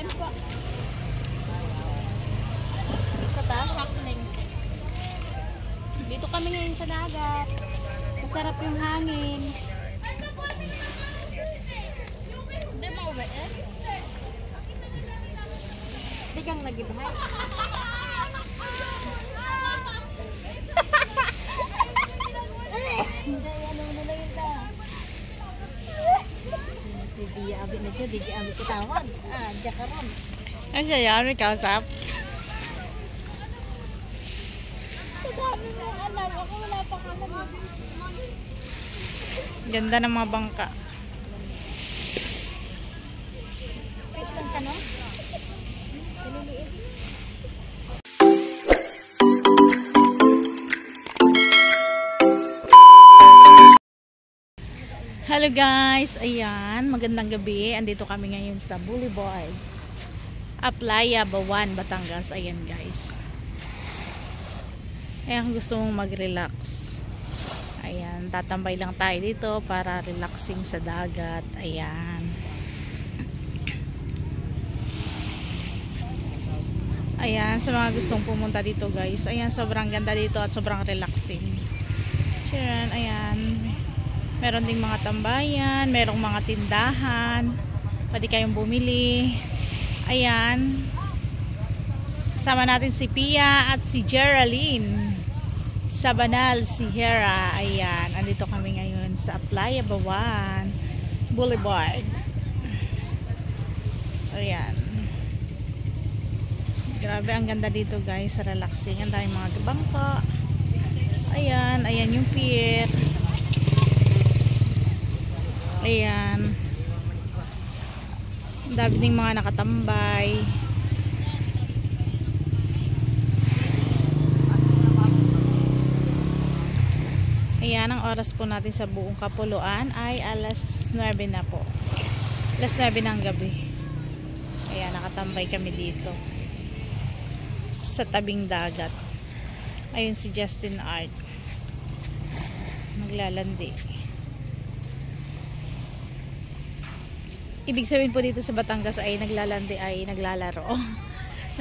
Kain po. Sa taas, rock links. Dito kami ngayon sa dagat. Masarap yung hangin. Hindi mo ba eh? Hindi kang nag-ibahay. Hindi, ano mo na lang yun ta. Hindi, abi na siya. Hindi, abi kitawag. Diyan ka ron. Ano siya yan? May kausap? Sa dami mo alam. Ako wala pang alam. Ganda ng mga bangka. Wait lang ka, no? Maliliit. Hello guys, ayan, magandang gabi. Andito kami ngayon sa Boulevard, Playa Bawan, Batangas. Ayan guys. Ayan, kung gusto mong mag-relax, ayan, tatambay lang tayo dito para relaxing sa dagat. Ayan. Ayan, sa mga gustong pumunta dito guys, ayan, sobrang ganda dito at sobrang relaxing. Ayan, ayan. Meron ding mga tambayan, merong mga tindahan. Pwede kayong bumili. Ayan. Kasama natin si Pia at si Geraldine sa Banal Sierra. Ayan. Andito kami ngayon sa Playa Bawan Boulevard. Ayan. Grabe, ang ganda dito guys. Relaxing. Ang daming mga bangka. Ayan. Ayan yung pier. Ayan. Ang dami ding mga nakatambay. Ayan, ang oras po natin sa buong Kapuluan ay alas 9 na po. Alas 9 ng gabi. Ayan, nakatambay kami dito sa tabing dagat. Ayun si Justin Art. Maglalandi. Ibig sabihin po dito sa Batangas ay naglalandi ay naglalaro.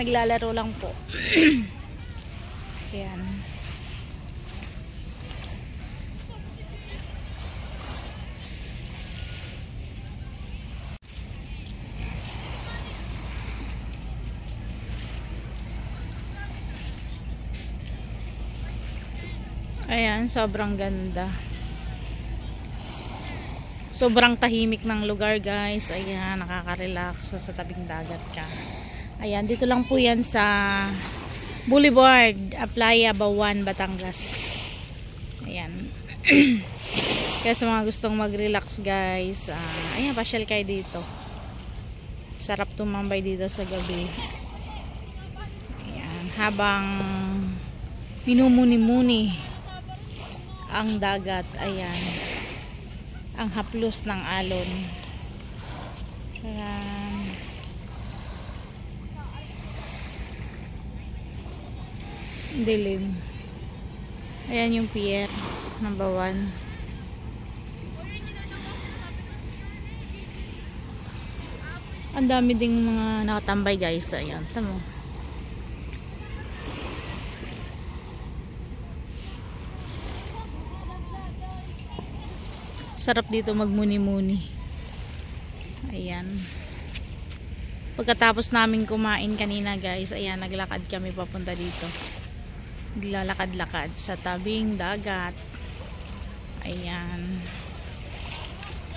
Naglalaro lang po. Ayan. Ayan, sobrang ganda. Sobrang tahimik ng lugar guys. Ayan, nakaka-relax sa tabing dagat ka. Ayan, dito lang po yan sa Boulevard, Playa Bawan, Batangas. Ayan. Kaya sa mga gustong mag-relax guys, ayan, pasyal kayo dito. Sarap tumambay dito sa gabi. Ayan, habang minumuni-muni ang dagat. Ayan, ang haplos ng alon. Ayan. Dilim. Ayan yung pier ng Bawan. Ang dami ding mga nakatambay guys. Ayan, tamo. Sarap dito magmuni-muni. Ayan. Pagkatapos namin kumain kanina guys, ayan, naglakad kami papunta dito. Naglalakad-lakad sa tabing dagat. Ayan.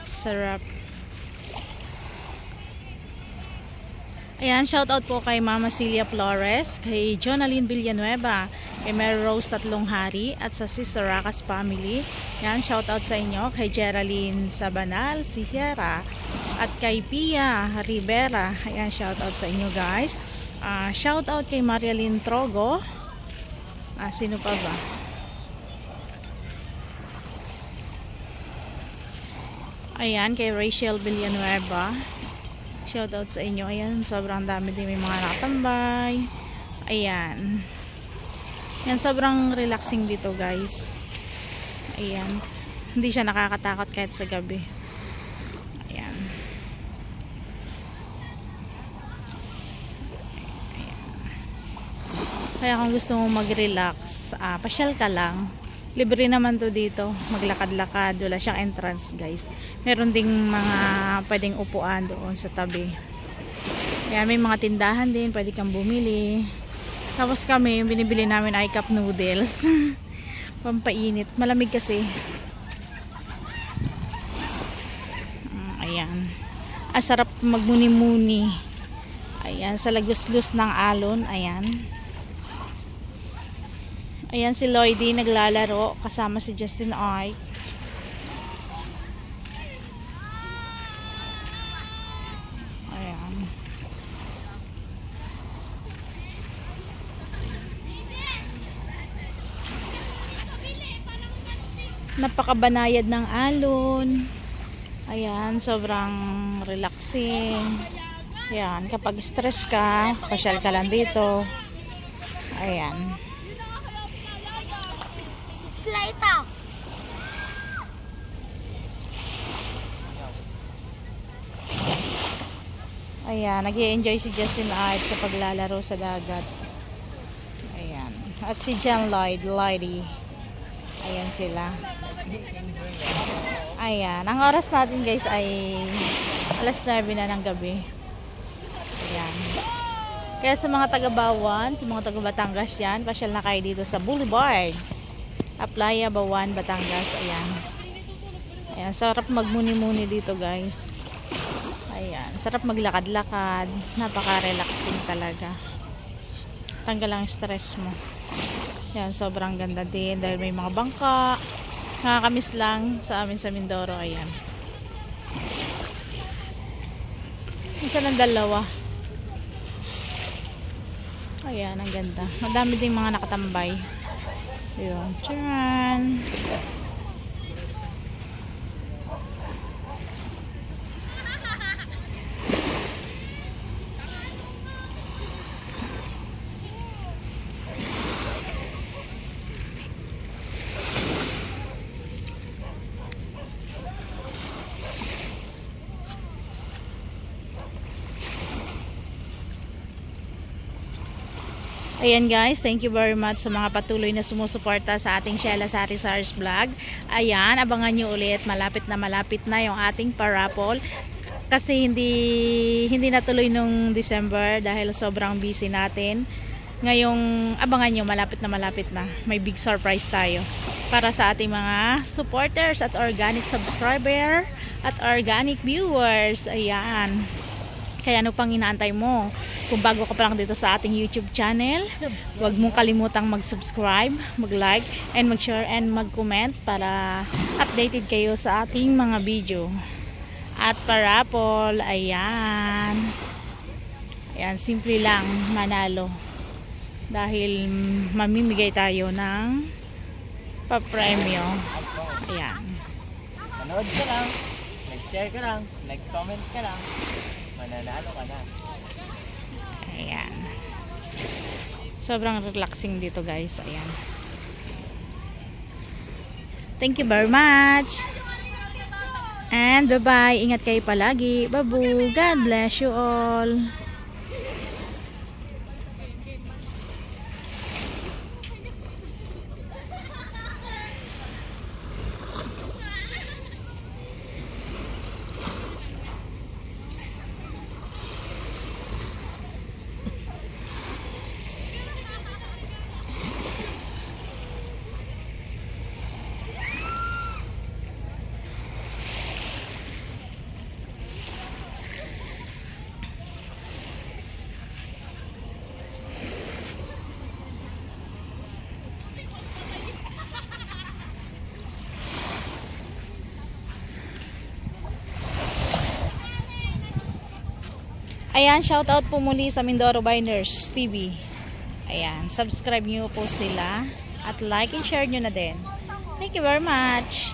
Sarap. Ayan, shout out po kay Mama Celia Flores, kay Jonaline Villanueva, kay Mary Rose Tatlong Hari, at sa Sister Racas family. Ayan, shout out sa inyo, kay Geraldine Sabanal Sierra, at kay Pia Rivera. Ayan, shout out sa inyo guys. Shout out kay Marialyn Trogo. Sino pa ba? Ayan, kay Rachel Villanueva. Shoutout sa inyo. Ayan, sobrang dami din, may mga nakatambay. Ayan. Yan, sobrang relaxing dito guys. Ayan. Hindi siya nakakatakot kahit sa gabi. Ayan. Kaya kung gusto mo mag-relax, pasyal ka lang. Libre naman to dito. Maglakad-lakad. Wala siyang entrance, guys. Meron ding mga pwedeng upuan doon sa tabi. Kaya may mga tindahan din. Pwede kang bumili. Tapos kami, binibili namin ay cup noodles. Pampainit. Malamig kasi. Ayan. Sarap magmuni-muni. Ayan, sa lagos-los ng alon. Ayan. Ayan si Lloydie naglalaro kasama si Justin Ike. Ayan. Napakabanayad ng alon. Ayan, sobrang relaxing. Ayan, kapag stress ka, pasyal ka lang dito. Ayan. Later. Ayan, nag-i-enjoy si Justin Ike sa paglalaro sa dagat. Ayan. At si John Lloydie. Ayan sila. Ayan. Ang oras natin guys ay alas 9 na ng gabi. Ayan. Kaya sa mga taga-Bawan, sa mga taga-Batangas yan, pasyal na kayo dito sa Boulevard. Playa, Bawan, Batangas. Ayan. Ayan. Sarap magmuni-muni dito guys. Ayan. Sarap maglakad-lakad. Napaka-relaxing talaga. Tanggal lang stress mo. Ayan. Sobrang ganda din. Dahil may mga bangka. Nakakamiss lang sa amin sa Mindoro. Ayan. Isa ng dalawa. Ayan. Ang ganda. Madami ding mga nakatambay. Ayun. Tcharan! Ayan guys, thank you very much sa mga patuloy na sumusuporta sa ating Sheila Sarisars vlog. Ayan, abangan nyo ulit. Malapit na yung ating parapol. Kasi hindi natuloy nung December dahil sobrang busy natin. Ngayong abangan nyo, malapit na. May big surprise tayo para sa ating mga supporters at organic subscriber at organic viewers. Ayan. Kaya ano pang inaantay mo? Kung bago ka pa lang dito sa ating YouTube channel, huwag mong kalimutang mag-subscribe, mag-like, and mag-share and mag-comment para updated kayo sa ating mga video. At parapol, ayan. Ayan, simple lang manalo. Dahil mamimigay tayo ng papremyo. Ayan. Manood ka lang, nag-share ka lang, nag-comment ka lang, mananalo ka na. Ayan. Sobrang relaxing dito guys. Ayan. Thank you very much. And bye-bye. Ingat kayo palagi. Babu. God bless you all. Ayan, shout out po muli sa Mindoro Binders TV. Ayan, subscribe nyo po sila at like and share nyo na din. Thank you very much.